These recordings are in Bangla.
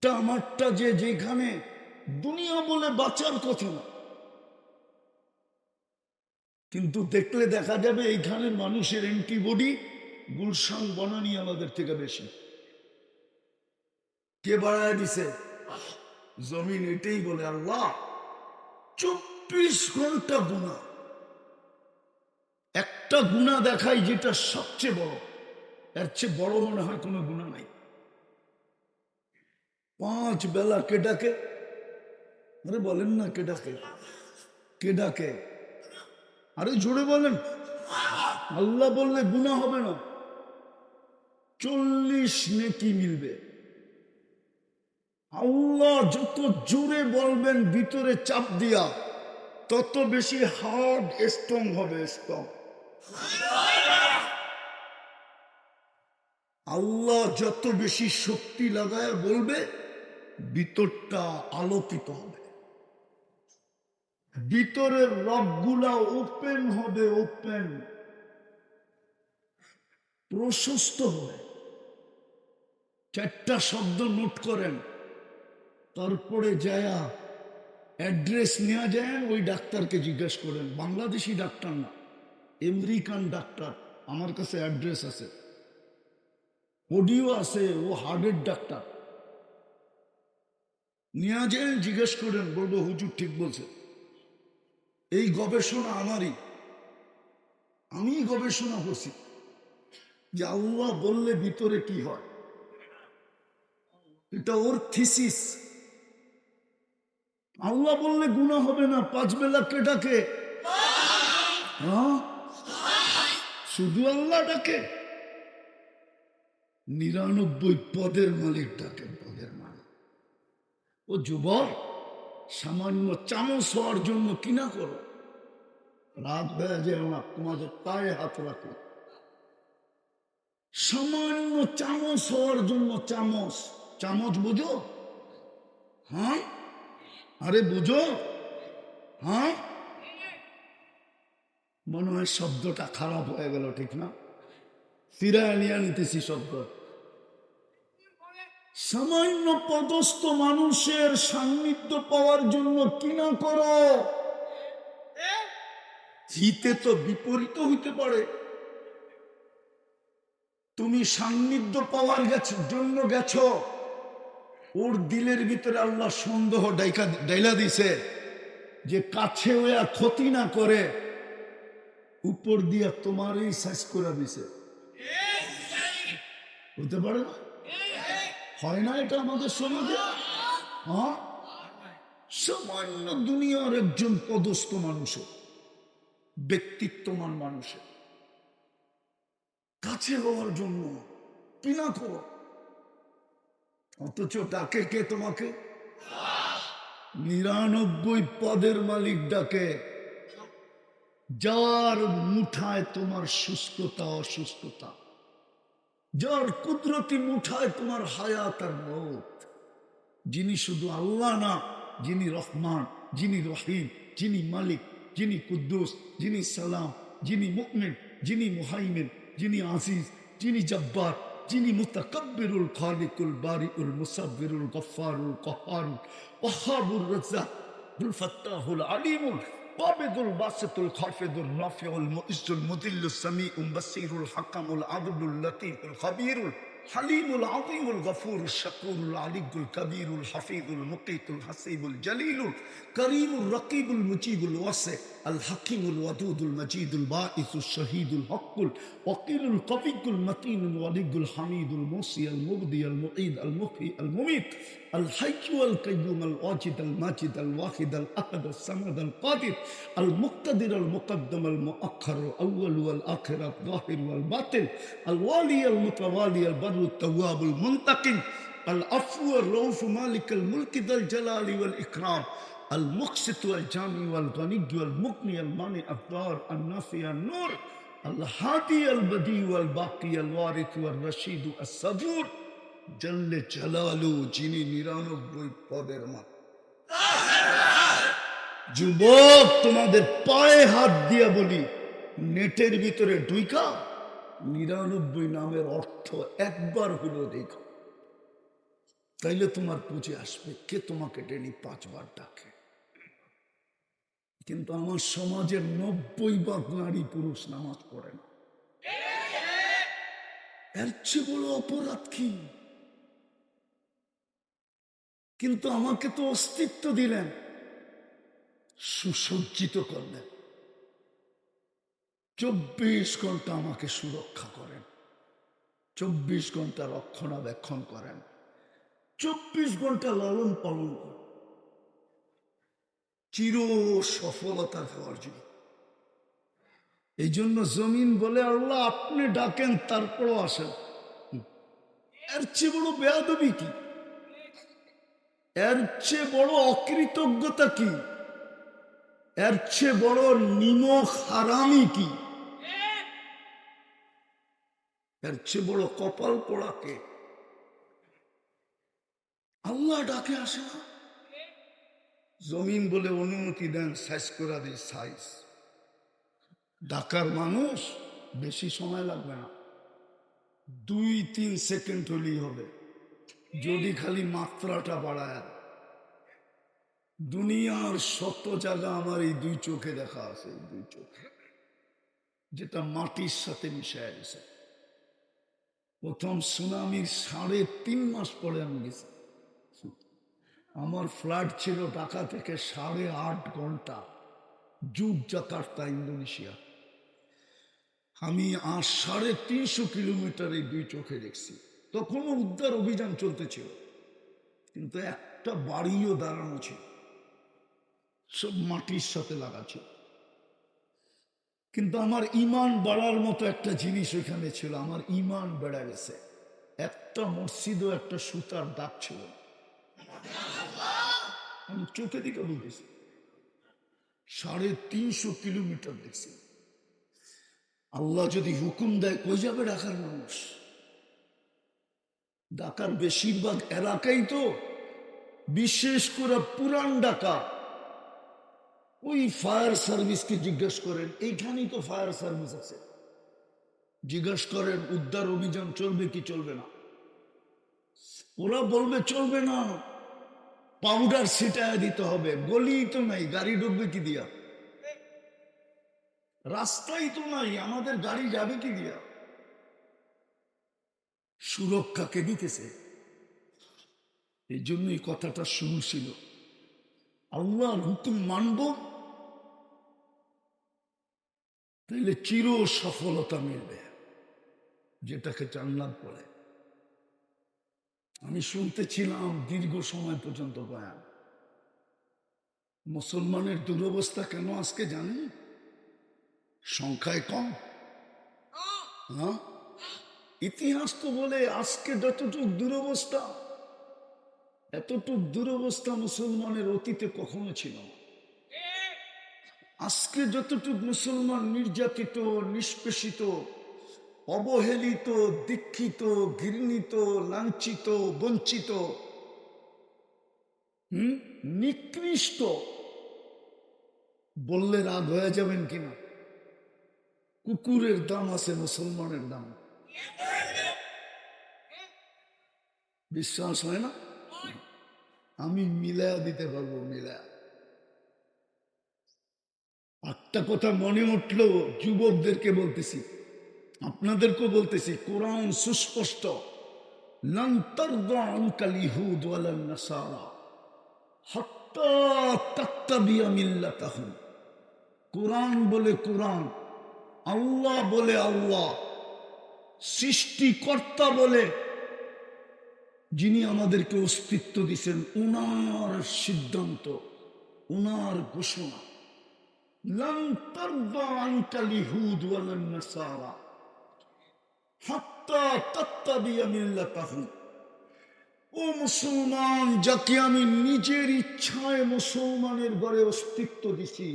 আমারটা যে যেখানে দুনিয়া বলে বাঁচার কথা না, কিন্তু দেখলে দেখা যাবে এইখানের মানুষের অ্যান্টিবডি গুলশান বনানী আমাদের থেকে বেশি। কে বাড়ায় দিছে? জমিন এটাই বলে আল্লাহ 24 ঘন্টা গুনাহ। একটা গুনাহ দেখাই যেটা সবচেয়ে বড়, এর চেয়ে বড় মনে হয় কোনো গুনাহ নাই। 5 বেলা কে ডাকে? আরে বলেন না, কে ডাকে? কে ডাকে? আরে জোরে বলেন। আল্লাহ বললে গুনাহ হবে না, 40 নেকি মিলবে। আল্লাহ যত জোরে বলবেন ভিতরে চাপ দিয়া, তত বেশি হার্ড স্ট্রং হবে, স্ট্রং। আল্লাহ যত বেশি শক্তি লাগায় বলবে, ভিতরটা আলোকিত হবে, ভিতরের রবগুলা ওপেন হবে, ওপেন, প্রশস্ত হবে। 4টা শব্দ নোট করেন, তারপরে যায়া অ্যাড্রেস নেওয়া যায়, ওই ডাক্তারকে জিজ্ঞেস করেন। বাংলাদেশি ডাক্তার না, আমেরিকান ডাক্তার। আমার কাছে অ্যাড্রেস আছে, অডিও আছে, ও হার্টের ডাক্তার। নিয়ে যায়, জিজ্ঞেস করেন, বলবো হুজুর ঠিক বলছে। এই গবেষণা আমারই, আমি গবেষণা করছি যে আল্লাহ বললে ভিতরে কি হয়, এটা ওর থিসিস। আল্লাহ বললে গুনাহ হবে না, 5 বেলা কে ডাকে? হ্যাঁ, শুধু আল্লাহ ডাকে? 99 পদের মালিক ডাকে, পদের মালিক। ও যুবক, সামান্য চামচ হওয়ার জন্য কিনা করো, রাত বেড়া যায় না, তোমাদের পায়ে হাত রাখো। সামান্য চামচ হওয়ার জন্য, চামচ, চামচ বুঝো? হ্যাঁ, আরে বুঝো? হ্যাঁ, মনে হয় শব্দটা খারাপ হয়ে গেল, ঠিক না? ফিরায় নিয়ে নিতেছি শব্দ। সামান্য পদস্থ মানুষের সান্নিধ্য পাওয়ার জন্য কিনা করো। হিতে তো বিপরীত হইতে পারে। তুমি সান্নিধ্য পাওয়ার জন্য গেছো, ওর দিলের ভিতরে আল্লাহ সন্দেহ ডাইলা দিছে যে কাছে ওয়া ক্ষতি না করে, উপর দিয়া তোমারই সাইজ করে দিছে। হতে পারে না? হয় না এটা আমাদের সমাজে? হ্যাঁ, সামান্য দুনিয়ার একজন পদস্থ মানুষের, ব্যক্তিত্বমান মানুষের কাছে হওয়ার জন্য কিনা করো, অথচ ডাকে কে তোমাকে? 99 পদের মালিক ডাকে, যার মুঠায় তোমার সুস্থতা অসুস্থতা, যার কুদরতি মুঠায় তোমার হায়াত আর মওত, যিনি শুধু আল্লাহ না, যিনি রহমান, যিনি রহিম, যিনি মালিক, যিনি কুদ্দুস, যিনি সালাম, যিনি মুমিন, যিনি মুহাইমিন, যিনি আজিজ, যিনি জব্বার, যিনি মুতাকাব্বিরুল খালিকুল বারিউল মুসাব্বিরুল গফফারুল কহ্হারুল ওয়াহ্হাবুর রাজ্জাকুল ফাত্তাহুল আলিমুল বাবিদুল বাসিতুল খাফিদুল রাফিউল মুইজ্জুল মুদিল্লুস সামিউল বাসীরুল হাকামুল আদলুল লতীফুল খাবীরুল হালিমুল আযীমুল গফুরুল শাকুরুল আলিয়ুল কবীরুল হাফিজুল মুকীতুল হাসিবুল জলিলুল করিমুর রকিবুল মুজিবুল ওয়াসি আল হাকিমুল ওয়াদুদুল মজিদুল বাঈসুল শহীদুল হকুল ওয়াকিলুল কবিকুল মতিনুল ওয়ালিগুল হামিদুল মুসি আল মুবদি আল মুঈদ আল মুহয়ি আল মুমীত আল হাইয়্যু আল কাইয়্যুম আল ওয়াজিদ আল মাজিদ আল ওয়াহিদ আল আহাদ আল সামাদ আল কাদির আল মুক্তাদির আল মুকদ্দম আল মুআখ্খার আল আউয়াল ওয়াল আখির আল যাহির ওয়াল বাতিন আল ওয়ালি আল মুতাওয়ালি আল বারু التواب المنتقم العفو الرؤوف مالك الملك ذا الجلال والإكرام المقسط والجامع والغني والمغني المانع الضار النافع النور الهادي البديع والباقي الوارث والرشيد الصبور جل جلاله যিনি 99 পদের মালিক। যুবক, তোমাদের পায়ে হাত দিয়া বলি, নেটের ভিতরে ঢুইকা 99 নামের অর্থ একবার হলো দেখো। তাইলে তোমার পুঁজি আসবে। কে তোমাকে ডেলি 5 বার ডাকে? কিন্তু আমার সমাজের 90% নারী পুরুষ নামাজ পড়ে না। এর চেয়ে বড় অপরাধ কি? কিন্তু আমাকে তো অস্তিত্ব দিলেন, সুসজ্জিত করলেন, 24 ঘন্টা আমাকে সুরক্ষা করেন, 24 ঘন্টা রক্ষণাবেক্ষণ করেন, 24 ঘন্টা লালন পালন করেন, চির সফলতা দেওয়ার জন্য। এই জন্য জমিন বলে আল্লাহ আপনি ডাকেন তারপরও আসেন। এর চেয়ে বড় বেয়াদবি কি? এর চেয়ে বড় অকৃতজ্ঞতা কি? এর চেয়ে বড় নিমক হারামি কি? এর চেয়ে বড় কপাল পোড়াকে? আল্লাহ ডাকে আসে না। জমিন বলে অনুমতি দেন, সাইজ করে দিই, সাইজ। ঢাকার মানুষ বেশি সময় লাগবে না, 2-3 সেকেন্ড হলেই হবে, যদি খালি মাত্রাটা বাড়ায়। দুনিয়ার শত জায়গা আমার এই 2 চোখে দেখা আছে, এই 2 চোখে, যেটা মাটির সাথে মিশায় গেছে। প্রথম সুনামির 3.5 মাস পরে আমি গেছি। আমার ফ্লাইট ছিল ঢাকা থেকে 8.5 ঘন্টা, জাকার্তা, ইন্দোনেশিয়া। আমি 350 কিলোমিটার এই 2 চোখে দেখছি। তখনও উদ্ধার অভিযান চলতেছিল, কিন্তু একটা বাড়িও দাঁড়ানো ছিল, সব মাটির সাথে লাগা ছিল। কিন্তু আমার ইমান বাড়ার মতো একটা জিনিস ওইখানে ছিল, আমার ইমান বেড়ে গেছে। একটা মসজিদও একটা সুতার দাগ ছিল, আমি চোখে দিকে বলতেছি। 350 কিলোমিটার দেখছি। আল্লাহ যদি হুকুম দেয় কই যাবে ঢাকার মানুষ? ঢাকার বেশিরভাগ এলাকাই তো, বিশেষ করে পুরান ঢাকা, ওই ফায়ার সার্ভিসকে জিজ্ঞেস করেন, এইখানেই তো ফায়ার সার্ভিস আছে, জিজ্ঞেস করেন উদ্ধার অভিযান চলবে কি চলবে না? ওরা বলবে চলবে না, পাউডার ছিটায় দিতে হবে। গলি তো নাই, গাড়ি ঢুকবে কি দিয়া? রাস্তাই তো নাই, আমাদের গাড়ি যাবে কি দিয়া? সুরক্ষাকে দিতেছে। এই জন্যই কথাটা শুরু ছিল, আল্লাহর হুকুম মানব, তাইলে চির সফলতা মিলবে, যেটাকে জান্নাত বলে। আমি শুনতেছিলাম দীর্ঘ সময় পর্যন্ত বয়ান। মুসলমানের দুরবস্থা কেন আজকে জানেন? সংখ্যায় কম। হ্যাঁ, ইতিহাস তো বলে আজকে যতটুক দুরবস্থা, এতটুক দুরবস্থা মুসলমানের অতীতে কখনো ছিল না। আজকে যতটুক মুসলমান নির্যাতিত, নিষ্পেষিত, অবহেলিত, দীক্ষিত, ঘৃণিত, লাঞ্ছিত, বঞ্চিত, নিকৃষ্ট, বললে রাগ হয়ে যাবেন কিনা, কুকুরের দাম আছে মুসলমানের দাম। বিশ্বাস হয় না? আমি মিলায়া দিতে পারবো, মিলায়া। একটা কথা মনে উঠলো, যুবকদেরকে বলতেছি, আপনাদেরকেও বলতেছি, কোরআন সুস্পষ্ট, লান তারদা আনকাল ইহুদ ওয়ালান নাসারা হাত্তা তাত্তাবিয়া মিল্লাতাহুম। কোরআন বলে কোরআন, আল্লাহ বলে আল্লাহ, সৃষ্টিকর্তা বলে যিনি আমাদেরকে অস্তিত্ব দিচ্ছেন, উনার সিদ্ধান্ত, উনার ঘোষণা, লান তারদা আনকাল ইহুদ ওয়ালান নাসারা হাত্তা তাত্তাবিয়া মিল্লাতাহুম। ও মুসলমান, যাকে আমি নিজের ইচ্ছায় মুসলমানের ঘরে অস্তিত্ব দিছি,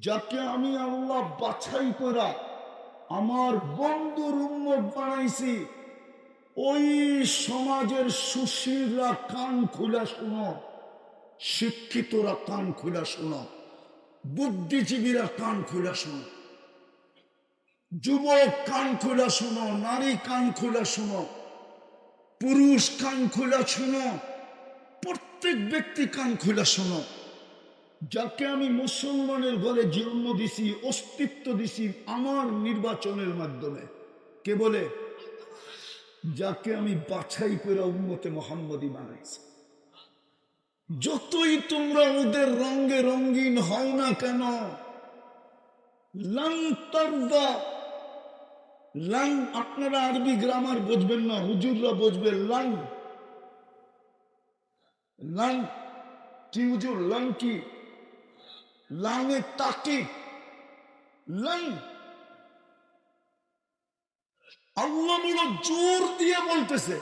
যাকে আমি আল্লাহ বাছাই করা আমার বন্ধুর উম্মত বানাইছি, ওই সমাজের সুশীলরা কান খুলা শুনো, শিক্ষিতরা কান খুলা শুনো, বুদ্ধিজীবীরা কান খুলা শুনো, যুবক কান খুলা শুনো, নারী কান খুলা শুনো। পুরুষ কান খোলা শোনো, প্রত্যেক ব্যক্তি কান খোলা শোনো। যাকে আমি মুসলমানের ঘরে জন্ম দিছি, অস্তিত্ব দিছি আমার নির্বাচনের মাধ্যমে, কে বলে? যাকে আমি বাছাই করে উম্মতে মুহাম্মদী বানাইছি। যতই তোমরা ওদের রঙে রঙিন হও না কেন, লান তারদা, লান, আপনারা আরবি গ্রামার বুঝবেন না, হুজুররা বুঝবে। লান, লান কি হুজুর? লান কি? লাঙে তাকি, লান। আল্লাহ বড় জোর দিয়ে বলতেছে,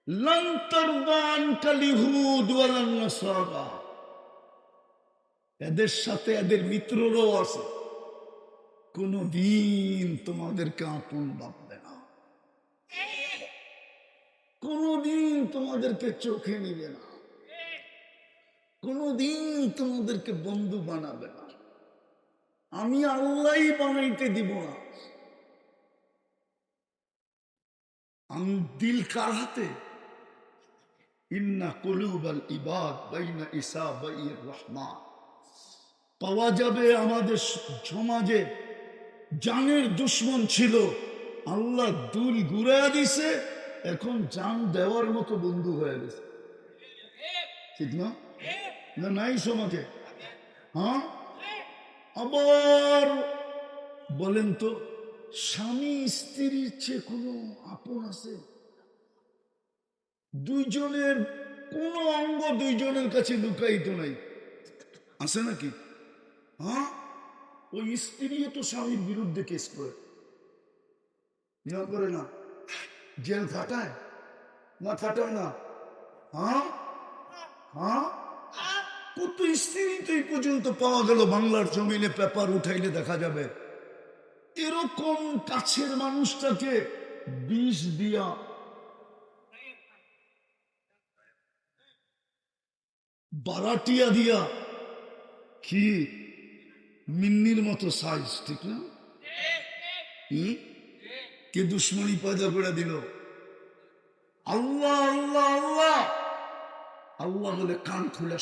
লান তারদা আনকাল ইহুদ ওয়ালান নাসারা। এদের সাথে এদের মিত্ররাও আছে, কোনদিন তোমাদেরকে আপন ভাববে না, কোনদিন তোমাদেরকে চোখে নিবে না, কোনদিন তোমাদেরকে বন্ধু বানাবে না। আমি আল্লাহ বানাইতে দিব না। আমি দিল কার হাতে? ইন্না কুলুবাল ইবাদ বাইনা ইসাবাইর রহমান। পাওয়া যাবে আমাদের সমাজে জানের দুশ্মন ছিল, আল্লাহ দুল ঘুরাইয়া দিছে, এখন জান দেওয়ার মতো বন্ধু হয়ে গেছে। ঠিক না? না নাই সমাজে? হ্যাঁ, আবার বলেন তো, স্বামী স্ত্রীর চেয়ে কোনো আপন আছে? দুইজনের কোন অঙ্গ দুইজনের কাছে লুকায়িত নাই, আছে নাকি? হ্যাঁ, ওই স্ত্রী তো স্বামীর বিরুদ্ধে কেস করে, করে না, জেল খাটায় না, খাটায় না? হ্যাঁ, হ্যাঁ, কত স্ত্রী তো এই পর্যন্ত পাওয়া গেল, বাংলার জমিনে পেপার উঠাইলে দেখা যাবে। এরকম কাছের মানুষটাকে বিষ দিয়া, বারাটিয়া দিয়া, কি মিন্নির মতো সাইজ, ঠিক না? কে দুশ্মনী পয়দা করে দিল? আল্লাহ, আল্লাহ, আল্লাহ। আল্লাহ বলে কান খুলে